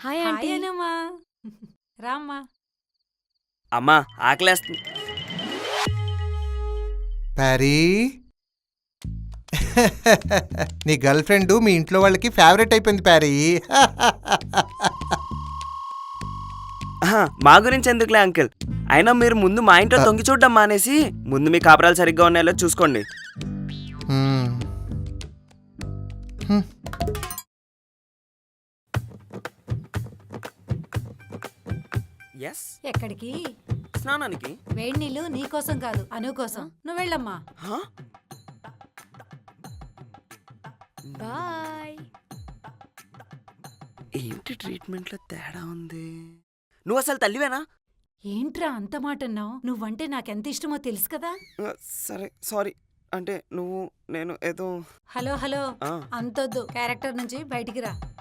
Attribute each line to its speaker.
Speaker 1: Hi
Speaker 2: hi
Speaker 1: aunty.
Speaker 2: అనమ్మా. రామ్మా.
Speaker 3: అమ్మా ఆకలేస్తుంది.
Speaker 4: ప్యారీ నీ గర్ల్ ఫ్రెండ్ మీ ఇంట్లో వాళ్ళకి ఫేవరెట్ అయిపోయింది ప్యారీ.
Speaker 3: మా గురించి ఎందుకులే అంకుల్, అయినా మీరు ముందు మా ఇంట్లో తొంగి చూడడం మానేసి ముందు మీ కాపురాలు సరిగ్గా ఉన్నాయో చూసుకోండి. ఎస్,
Speaker 2: ఎక్కడికి?
Speaker 3: స్నానానికి.
Speaker 2: వేడి నీళ్ళు నీకోసం కాదు, అను కోసం. నువ్వు వెళ్ళమ్మా.
Speaker 1: బాయ్.
Speaker 3: ఏంటి ట్రీట్మెంట్ లో తేడా ఉంది? నువ్వు అసలు తల్లివేనా?
Speaker 2: ఏంట్రా అంత మాట అన్నావు? నువ్వంటే నాకెంత ఇష్టమో తెలుసు కదా.
Speaker 3: సరే సారీ, అంటే నేను ఏదో.
Speaker 2: Hello hello, అంతొద్దు. క్యారెక్టర్ నుంచి బయటికి రా.